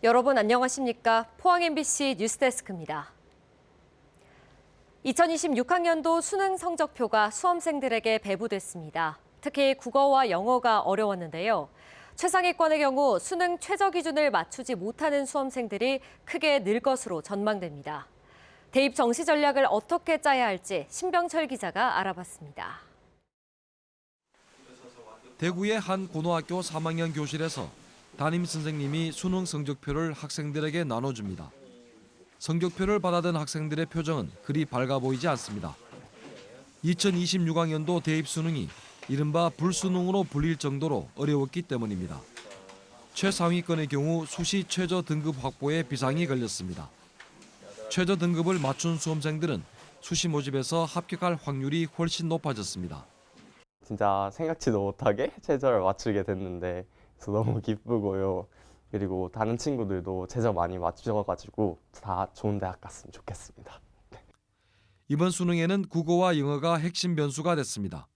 여러분 안녕하십니까? 포항 MBC 뉴스데스크입니다. 2026학년도 수능 성적표가 수험생들에게 배부됐습니다. 특히 국어와 영어가 어려웠는데요. 최상위권의 경우 수능 최저 기준을 맞추지 못하는 수험생들이 크게 늘 것으로 전망됩니다. 대입 정시 전략을 어떻게 짜야 할지 신병철 기자가 알아봤습니다. 대구의 한 고등학교 3학년 교실에서 담임 선생님이 수능 성적표를 학생들에게 나눠줍니다. 성적표를 받아든 학생들의 표정은 그리 밝아 보이지 않습니다. 2026학년도 대입 수능이 이른바 불수능으로 불릴 정도로 어려웠기 때문입니다. 최상위권의 경우 수시 최저 등급 확보에 비상이 걸렸습니다. 최저 등급을 맞춘 수험생들은 수시 모집에서 합격할 확률이 훨씬 높아졌습니다. 진짜 생각지도 못하게 최저를 맞추게 됐는데 그래서 너무 기쁘고요. 그리고 다른 친구들도 최저 많이 맞추셔가지고 다 좋은 대학 갔으면 좋겠습니다. 이번 수능에는 국어와 영어가 핵심 변수가 됐습니다.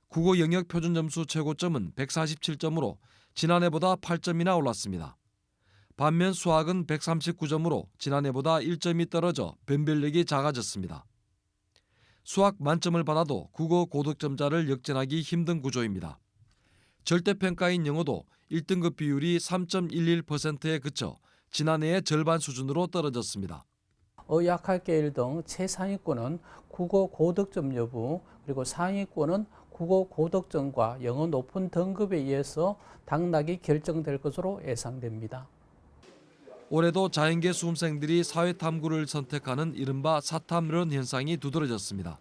국어 영역 표준 점수 최고점은 147점으로 지난해보다 8점이나 올랐습니다. 반면 수학은 139점으로 지난해보다 1점이 떨어져 변별력이 작아졌습니다. 수학 만점을 받아도 국어 고득점자를 역전하기 힘든 구조입니다. 절대평가인 영어도 1등급 비율이 3.11%에 그쳐 지난해의 절반 수준으로 떨어졌습니다. 의학학계일 등 최상위권은 국어 고득점 여부, 그리고 상위권은 국어 고득점과 영어 높은 등급에 의해서 당락이 결정될 것으로 예상됩니다. 올해도 자연계 수험생들이 사회탐구를 선택하는 이른바 사탐런 현상이 두드러졌습니다.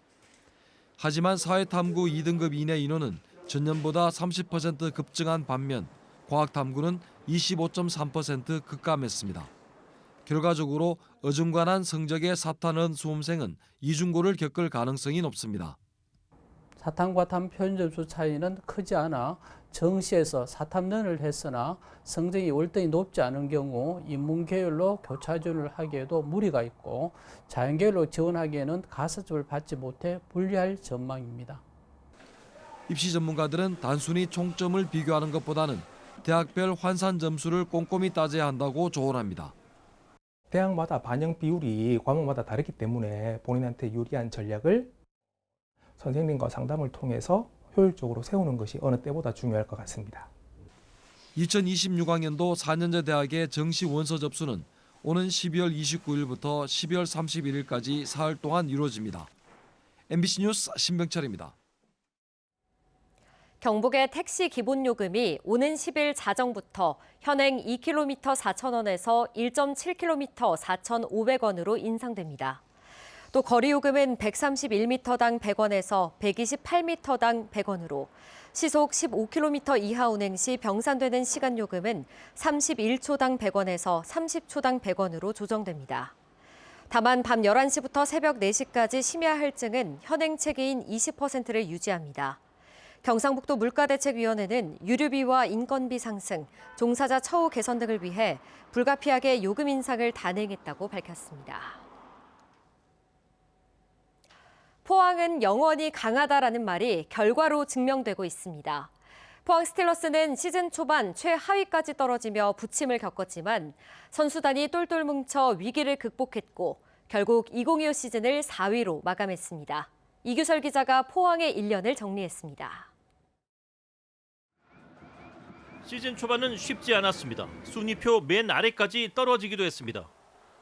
하지만 사회탐구 2등급 이내 인원은 전년보다 30% 급증한 반면 과학탐구는 25.3% 급감했습니다. 결과적으로 어중간한 성적의 사탐런 수험생은 이중고를 겪을 가능성이 높습니다. 사탐과 탐 표준 점수 차이는 크지 않아 정시에서 사탐런을 했으나 성적이 월등히 높지 않은 경우 인문계열로 교차 지원을 하기에도 무리가 있고 자연계열로 지원하기에는 가산점을 받지 못해 불리할 전망입니다. 입시 전문가들은 단순히 총점을 비교하는 것보다는 대학별 환산 점수를 꼼꼼히 따져야 한다고 조언합니다. 대학마다 반영 비율이 과목마다 다르기 때문에 본인한테 유리한 전략을 선생님과 상담을 통해서 효율적으로 세우는 것이 어느 때보다 중요할 것 같습니다. 2026학년도 4년제 대학의 정시 원서 접수는 오는 12월 29일부터 12월 31일까지 사흘 동안 이루어집니다. MBC 뉴스 신병철입니다. 경북의 택시 기본요금이 오는 10일 자정부터 현행 2km 4,000원에서 1.7km 4,500원으로 인상됩니다. 또 거리요금은 131m당 100원에서 128m당 100원으로 시속 15km 이하 운행 시 병산되는 시간요금은 31초당 100원에서 30초당 100원으로 조정됩니다. 다만 밤 11시부터 새벽 4시까지 심야 할증은 현행 체계인 20%를 유지합니다. 경상북도 물가대책위원회는 유류비와 인건비 상승, 종사자 처우 개선 등을 위해 불가피하게 요금 인상을 단행했다고 밝혔습니다. 포항은 영원히 강하다라는 말이 결과로 증명되고 있습니다. 포항 스틸러스는 시즌 초반 최하위까지 떨어지며 부침을 겪었지만 선수단이 똘똘 뭉쳐 위기를 극복했고 결국 2025 시즌을 4위로 마감했습니다. 이규설 기자가 포항의 1년을 정리했습니다. 시즌 초반은 쉽지 않았습니다. 순위표 맨 아래까지 떨어지기도 했습니다.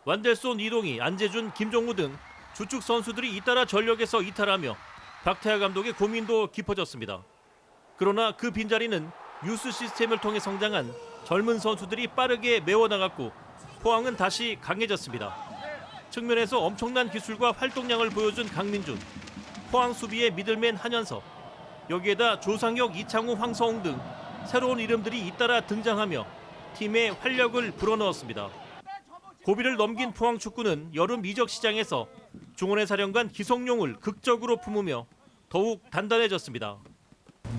완델손, 이동희, 안재준, 김종우 등 주축 선수들이 잇따라 전력에서 이탈하며 박태하 감독의 고민도 깊어졌습니다. 그러나 그 빈자리는 유스 시스템을 통해 성장한 젊은 선수들이 빠르게 메워나갔고 포항은 다시 강해졌습니다. 측면에서 엄청난 기술과 활동량을 보여준 강민준, 포항 수비의 미들맨 한현석, 여기에다 조상혁, 이창우, 황서홍 등 새로운 이름들이 잇따라 등장하며 팀의 활력을 불어넣었습니다. 고비를 넘긴 포항 축구는 여름 이적 시장에서 중원의 사령관 기성용을 극적으로 품으며 더욱 단단해졌습니다.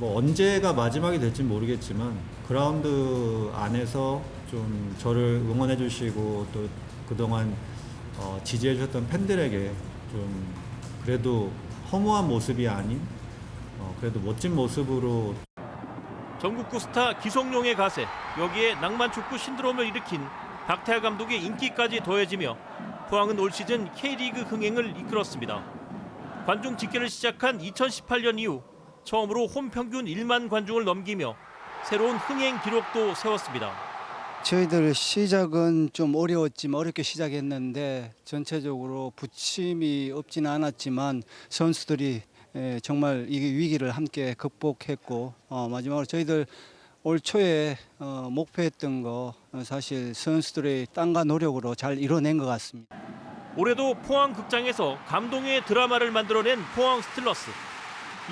언제가 마지막이 될지 모르겠지만 그라운드 안에서 좀 저를 응원해 주시고 또 그동안 지지해 주셨던 팬들에게 좀 그래도 허무한 모습이 아닌 그래도 멋진 모습으로 전국구 스타 기성용의 가세, 여기에 낭만축구 신드롬을 일으킨 박태하 감독의 인기까지 더해지며 포항은 올 시즌 K리그 흥행을 이끌었습니다. 관중 집계를 시작한 2018년 이후 처음으로 홈 평균 1만 관중을 넘기며 새로운 흥행 기록도 세웠습니다. 저희들 시작은 좀 어렵게 시작했는데 전체적으로 부침이 없지는 않았지만 선수들이 정말 이 위기를 함께 극복했고 마지막으로 저희들 올 초에 목표했던 거 사실 선수들의 땀과 노력으로 잘 이뤄낸 것 같습니다. 올해도 포항 극장에서 감동의 드라마를 만들어낸 포항 스틸러스.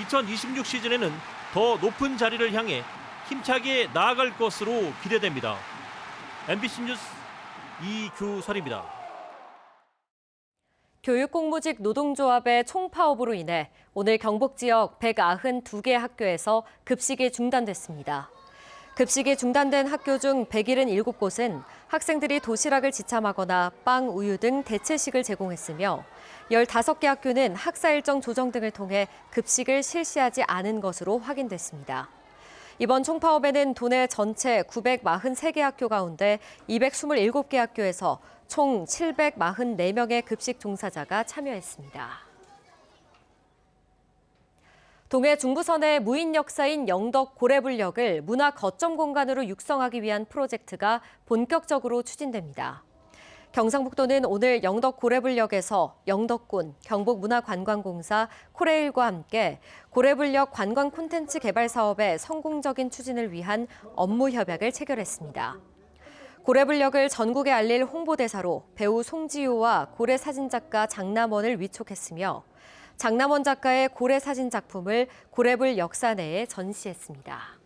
2026 시즌에는 더 높은 자리를 향해 힘차게 나아갈 것으로 기대됩니다. MBC 뉴스 이규설입니다. 교육공무직 노동조합의 총파업으로 인해 오늘 경북 지역 192개 학교에서 급식이 중단됐습니다. 급식이 중단된 학교 중 177곳은 학생들이 도시락을 지참하거나 빵, 우유 등 대체식을 제공했으며 15개 학교는 학사 일정 조정 등을 통해 급식을 실시하지 않은 것으로 확인됐습니다. 이번 총파업에는 도내 전체 943개 학교 가운데 227개 학교에서 총 744명의 급식 종사자가 참여했습니다. 동해 중부선의 무인 역사인 영덕 고래불역을 문화 거점 공간으로 육성하기 위한 프로젝트가 본격적으로 추진됩니다. 경상북도는 오늘 영덕 고래불역에서 영덕군, 경북문화관광공사, 코레일과 함께 고래불역 관광 콘텐츠 개발 사업의 성공적인 추진을 위한 업무 협약을 체결했습니다. 고래불역을 전국에 알릴 홍보대사로 배우 송지효와 고래 사진작가 장남원을 위촉했으며 장남원 작가의 고래 사진 작품을 고래불 역사 내에 전시했습니다.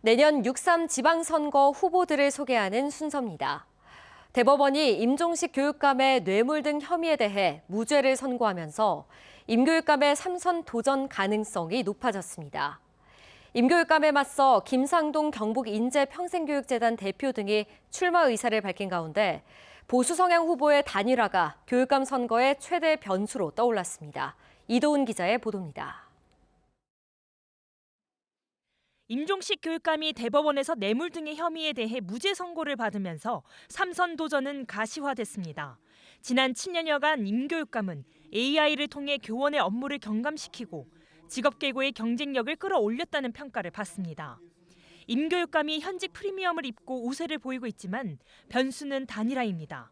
내년 6.3 지방선거 후보들을 소개하는 순서입니다. 대법원이 임종식 교육감의 뇌물 등 혐의에 대해 무죄를 선고하면서 임 교육감의 3선 도전 가능성이 높아졌습니다. 임 교육감에 맞서 김상동 경북인재평생교육재단 대표 등이 출마 의사를 밝힌 가운데 보수 성향 후보의 단일화가 교육감 선거의 최대 변수로 떠올랐습니다. 이도훈 기자의 보도입니다. 임종식 교육감이 대법원에서 뇌물 등의 혐의에 대해 무죄 선고를 받으면서 3선 도전은 가시화됐습니다. 지난 7년여간 임 교육감은 AI를 통해 교원의 업무를 경감시키고 직업계고의 경쟁력을 끌어올렸다는 평가를 받습니다. 임 교육감이 현직 프리미엄을 입고 우세를 보이고 있지만 변수는 단일화입니다.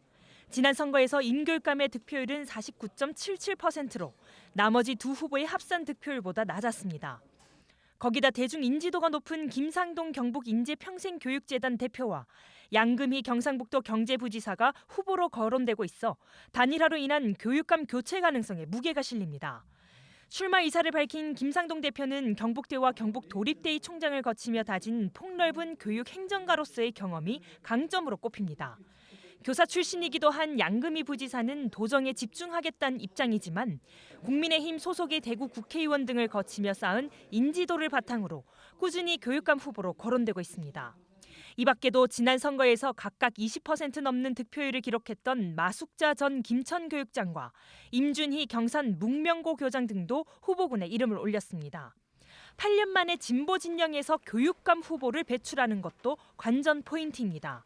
지난 선거에서 임 교육감의 득표율은 49.77%로 나머지 두 후보의 합산 득표율보다 낮았습니다. 거기다 대중 인지도가 높은 김상동 경북인재평생교육재단 대표와 양금희 경상북도 경제부지사가 후보로 거론되고 있어 단일화로 인한 교육감 교체 가능성에 무게가 실립니다. 출마 의사를 밝힌 김상동 대표는 경북대와 경북도립대의 총장을 거치며 다진 폭넓은 교육 행정가로서의 경험이 강점으로 꼽힙니다. 교사 출신이기도 한 양금희 부지사는 도정에 집중하겠다는 입장이지만 국민의힘 소속의 대구 국회의원 등을 거치며 쌓은 인지도를 바탕으로 꾸준히 교육감 후보로 거론되고 있습니다. 이 밖에도 지난 선거에서 각각 20% 넘는 득표율을 기록했던 마숙자 전 김천교육장과 임준희 경산 묵명고 교장 등도 후보군에 이름을 올렸습니다. 8년 만에 진보 진영에서 교육감 후보를 배출하는 것도 관전 포인트입니다.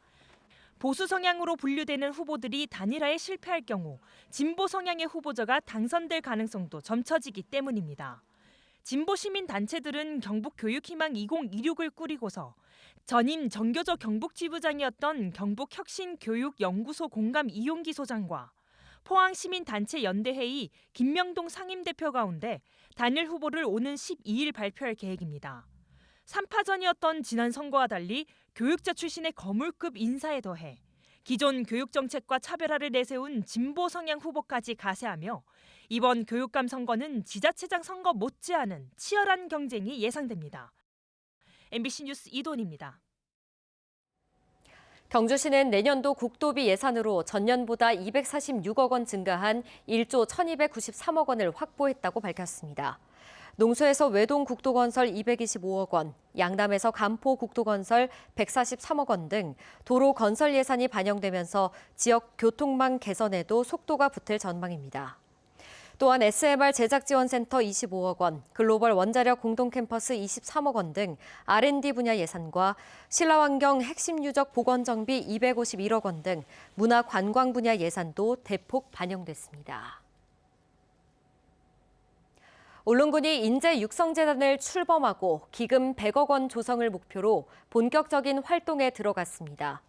보수 성향으로 분류되는 후보들이 단일화에 실패할 경우 진보 성향의 후보자가 당선될 가능성도 점쳐지기 때문입니다. 진보 시민 단체들은 경북교육희망 2026을 꾸리고서 전임 정교조 경북지부장이었던 경북혁신교육연구소 공감 이용기 소장과 포항시민단체 연대회의 김명동 상임대표 가운데 단일 후보를 오는 12일 발표할 계획입니다. 3파전이었던 지난 선거와 달리 교육자 출신의 거물급 인사에 더해 기존 교육정책과 차별화를 내세운 진보 성향 후보까지 가세하며 이번 교육감 선거는 지자체장 선거 못지않은 치열한 경쟁이 예상됩니다. MBC 뉴스 이도훈입니다. 경주시는 내년도 국도비 예산으로 전년보다 246억 원 증가한 1조 1,293억 원을 확보했다고 밝혔습니다. 농수에서 외동 국도건설 225억 원, 양남에서 간포 국도건설 143억 원 등 도로 건설 예산이 반영되면서 지역 교통망 개선에도 속도가 붙을 전망입니다. 또한 SMR 제작지원센터 25억 원, 글로벌 원자력 공동캠퍼스 23억 원 등 R&D 분야 예산과 신라환경 핵심 유적 복원 정비 251억 원 등 문화 관광 분야 예산도 대폭 반영됐습니다. 울릉군이 인재 육성재단을 출범하고 기금 100억 원 조성을 목표로 본격적인 활동에 들어갔습니다.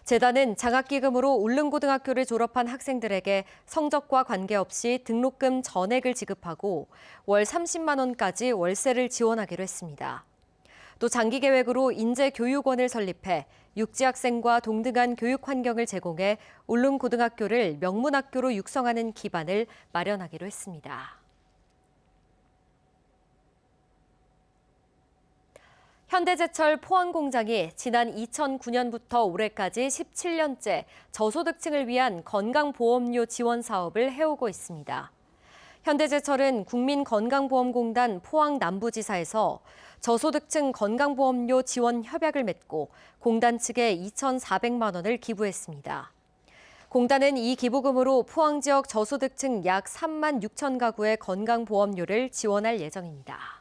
재단은 장학기금으로 울릉고등학교를 졸업한 학생들에게 성적과 관계없이 등록금 전액을 지급하고 월 30만 원까지 월세를 지원하기로 했습니다. 또 장기 계획으로 인재교육원을 설립해 육지학생과 동등한 교육 환경을 제공해 울릉고등학교를 명문학교로 육성하는 기반을 마련하기로 했습니다. 현대제철 포항공장이 지난 2009년부터 올해까지 17년째 저소득층을 위한 건강보험료 지원 사업을 해오고 있습니다. 현대제철은 국민건강보험공단 포항 남부지사에서 저소득층 건강보험료 지원 협약을 맺고 공단 측에 2,400만 원을 기부했습니다. 공단은 이 기부금으로 포항 지역 저소득층 약 3만 6천 가구의 건강보험료를 지원할 예정입니다.